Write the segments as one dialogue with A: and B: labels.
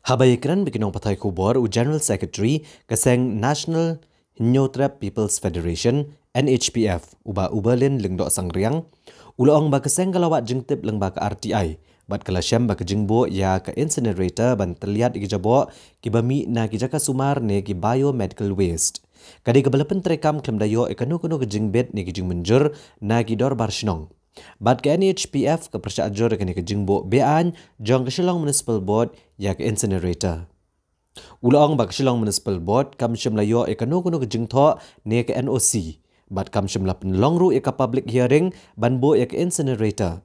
A: Habayikran bikinong patay kubor u General Secretary kaseng National Hinyotrap People's Federation NHPF uba Uberlin lingdo sangriang uloong ba kaseng kalawat jengtip leng ba ka RTI bat kalasyam ba kejingbo ya ka incinerator ban terlihat ikijabo kibami na kijaka sumar ne ki biomedical waste kadi kebalapan terekam klem dayo ikanu-kanu kejingbet ne kijing menjur na kidor barshnong. Bat ke NHPF ke persyajur kini ke jingbo bean jong ke Shillong Municipal Board ya ke incinerator. Ulang bak Shillong Municipal Board kam syamlayo ikanu-kanu ke jingtho ne ke NOC. Bat kam syamla penlongru ya ke public hearing banbo ya ke incinerator.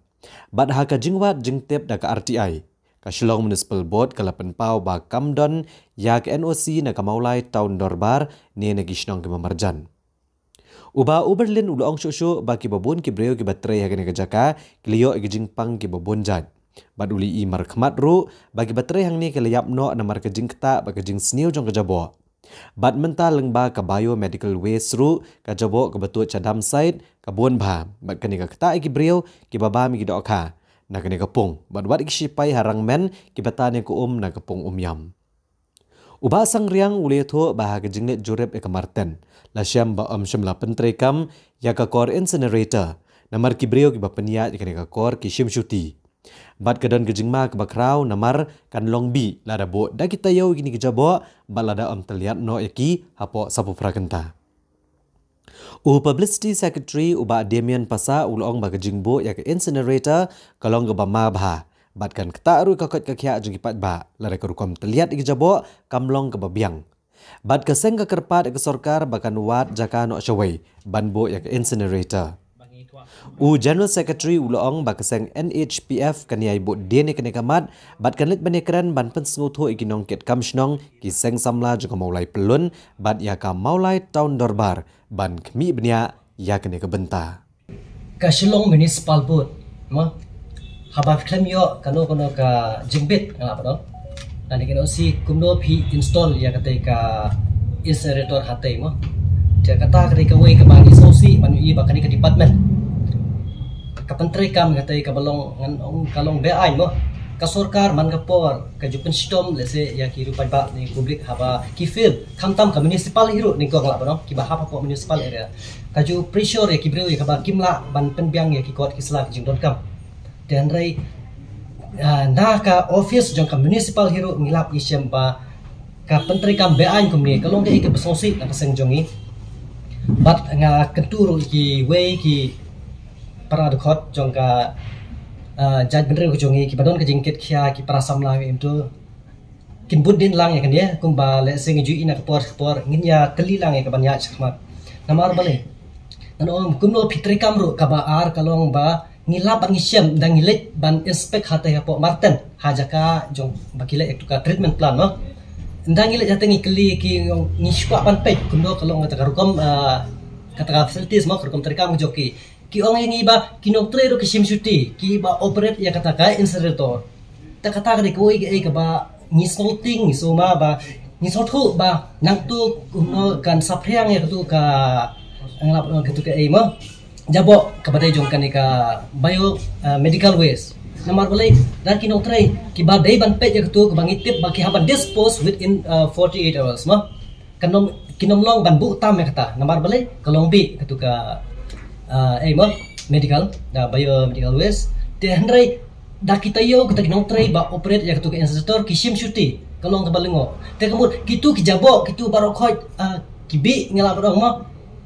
A: Bat ha ke jingwat jingtip da ke RTI. Ke Shillong Municipal Board ke lapan pau ba kamdon ya ke NOC na ke maulai tahun dorbar ne negi shnong ke memarjan. Uba Uberlin uloong syusyu baki babun ki breo ki baterai hagane ke jaka kliyo ki jingpang ki babun jad. Bad uli i markmat ru bagi baterai hang ni ke layap no na mar ke jingkta ba ke jing sniu jong ke jabo. Bad mental lengba ke biomedical waste ru ke jabo ke betul cadam site ke buan ba. Bad kani ke kta ki breo ki baba mi ki dokha. Na kani ke pung. Bad wat ki sipai harang men ki batane ku na ke pung yam. Uba sang riang uli thu bah ke jinglet jurep ke marten. La syam ba syamla pentrekam ya ka kor incinerator namar ki breo ki ba peniat ki ka kor ki shim shuti bat kadon ke jingma ke bakrau namar kan longbi la da bo da kita yo gini ki jabo ba la da teliat no yaki hapo sapu prakenta u publicity secretary uba Damian Pasa ulong ba ke jingbo ya ke incinerator kalong ke ba ma ba bat kan kta ru ka kot ka khia jing pat ba la da ka rukom teliat ki jabo kamlong ke babiang. Bad keseng ke kerpat ke sorkar bahkan wat jaka no syawai banbo ya ke incinerator. U General Secretary uloong ba keseng NHPF kaniai bo dene kene kamat bad kanlit banekran ban pen snguto ikinong ket kamshnong ki seng samla juga maulai pelun bad ya ka maulai tahun dorbar ban kemi benia ya kene kebenta.
B: Ka Shillong Municipal Board ma habaf klem yo kano ka jingbit ngapa dong. Nanti kita si kumdo pi install ya ketika incinerator hati mo. Dia kata ketika way ke bagi sosi manu i bahkan ke department. Kapentri kam ketika balong ngan kalong beain mo. Ka sorkar man kapor ka jupen stom lese ya ki rupai ba ni public haba ki fil kamtam ka municipal hiro ni ko ngla no ki ba haba ko municipal area. Ka ju pressure ya ki breu ya ka ba kimla ban penbiang ya ki kot ki sla ki jingdon kam. Dan rai na ka office jong ka municipal hero ngilap isyam ba ka pentri kam bean kumni kalong ke ke besosi na paseng jongi bat nga kenturu ki way ki para dekot jong ka jaj bener ko jongi ki badon ke jingket khia ki para samla itu kin budin lang ya kan ya kumba le sing ju ina ka por ngin ya keli lang ya ka banya chakmat namar bale nanom kumno pitri kam ru ka ba ar kalong ba ngilap ang isyam dan ngilit ban inspect hati hapo marten hajaka jong bakile ektu ka treatment plan no ndang ngilit jate ngikeli ki ngishwa ban pek kundo kalau ngata karukom kata facilities mo karukom terikam joki ki ong ngi ba kinoktre ro kisim shuti ki ba operate ya kata ka incinerator ta kata ka koi ka ba ngisolting suma ba ngisothu ba nang tu kuno kan sapriang ya tu ka nglap gitu ka mo jabo kepada jongkan ka bio medical waste nomor boleh dan kino try ki badai ban pet ya tu bangi tip baki haban dispose within 48 hours ma kanom kinomlong ban bu tam ya kata nomor boleh kalong bi ketu ka mo medical da bio medical waste dan rai da kita yo kita kino try ba operate ya ketu ka incinerator kisim shuti kalong ka balengo te kemud kitu ki jabo kitu barokoi kibi ngelap dong ma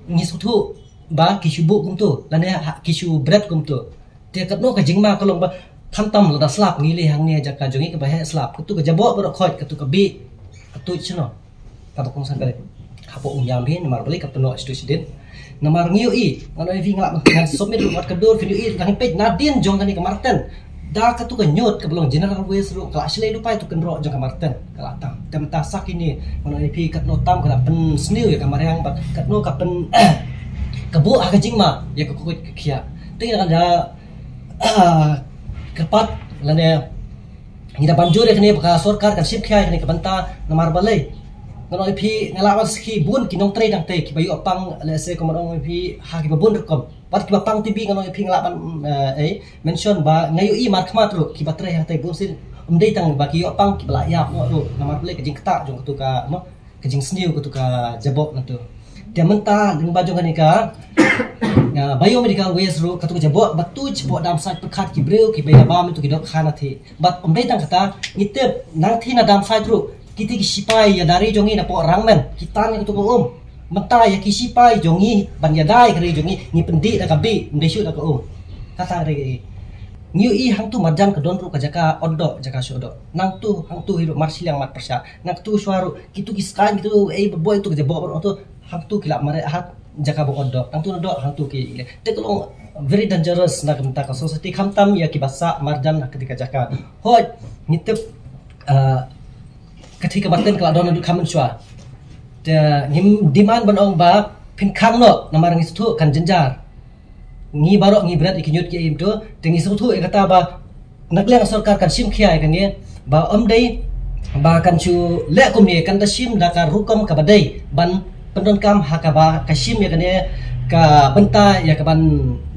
B: ngisutu ba kishu bu kum tu lane kishu bread kum tu dia katno ka jingma kalong ba khantam la slap ngile hang ne jaka jongi ka ba he slap kutu ka jabo bro khoi kutu ka bi kutu chno ka to kong san kale hapo yam bi namar bali ka peno student namar ngiu i ngano vi ngalak ngan submit ruat ka dor video i lang page nadin jong kani ka marten da ka tu ka nyot ka belong general waste ru ka asle du pai tu kan ro jong ka marten ka tang tem ta sak ini ngano vi katno tam ka pen sniu ya ka mariang bat katno ka pen kebu aga jingma ya ko kia ting ada kepat lane ngida banjur kene ka sorkar kan sip khia kene ka banta namar balai ngono pi ngalawas ki bun kinong tre dang te ki bayu apang lese ko marong pi ha ki babun rekom pat ki bapang tibi ngono pi ngalaban mention ba ngayu i markmat ru ki batre ha te bun sin umdai tang baki yo pang ki belayap no ru nama boleh kejing ketak jong ketuka mo kejing sniu ketuka jabok nantu dia mentah dengan baju kan ika biomedical waste ru ketuka jabok batu jabok dam site perkat ki breu ki baya bam itu ki dok khana thi bat umdai tang kata ngitep nang thi na dam site ru kita ki sipai ya dari jongi na po rangmen kita ni ketuka mentah ya ki sipai jongi ban ya dai kri jongi ni pendi da kabi umdai syu da ko kata re Ngiu i hang tu marjan ke don ru ka jaka odo jaka shodo nang tu hang tu hidup marsilang mat persya nang tu suaru kitu kiskan gitu boy tu ke jebo tu hang tu kilap mare hat jaka bo odo nang tu odo hang tu ki te kolong very dangerous na kemta ka society khamtam ya ki basa marjan ketika jaka hoi ngitep ketika baten kala don khamen shwa de ngim demand banong ba pin khang no namar ngi tu kan jenjar ngi barok ngi berat ikinyut ki im tu tengi sutu kata ba nakleng sarkar kan sim khiai kan ye ba dei ba kan chu le kum ni kan da sim da ka rukom ka badai ban pendon kam hakaba ka sim ya kan ye ka benta ya ka ban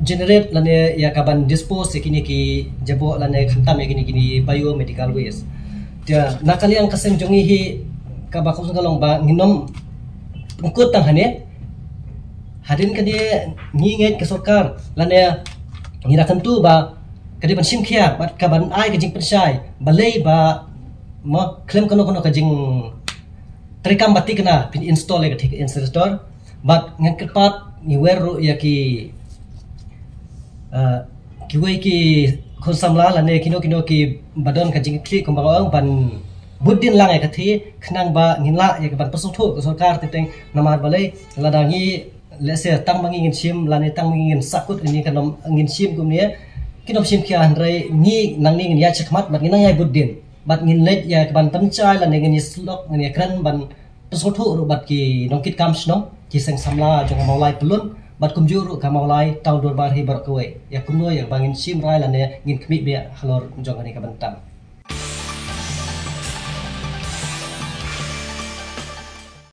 B: generate lane ya ka ban dispose kini ki jabo lane khantam ya kini biomedical waste dia nakaliang kaseng jongi hi ka ba kusung kalong ba nginom ngkut tang hane hadin kan dia nginget ke sarkar lane ngira tentu ba kadi ban sim khia bat ka ban ai ke jing persai balai ba mo claim kono ka jing trikam bati kena pin install ke thik installer bat ngan kepat ni wer ya ki wei ki khon samla lane kino ki badon ka jing klik kumbang ban budin lang ka thi khnang ba nginla ya ka ban pasung thu ke sarkar teng namar balai ladangi lese tang mangin sim lane tang mangin sakut ini kanom angin sim kumne kinom sim khia handrai ni nang ni ya chakmat bat nang ya buddin bat ngin let ya ban pancai lane ngin slok ngin kran ban pesothu ru bat ki nongkit kam sno ki seng samla jong maulai pelun bat kumjuru ka maulai taun 2000 bar kowe ya kumno ya bangin sim rai lane ngin khmi be halor jong ani ka bantang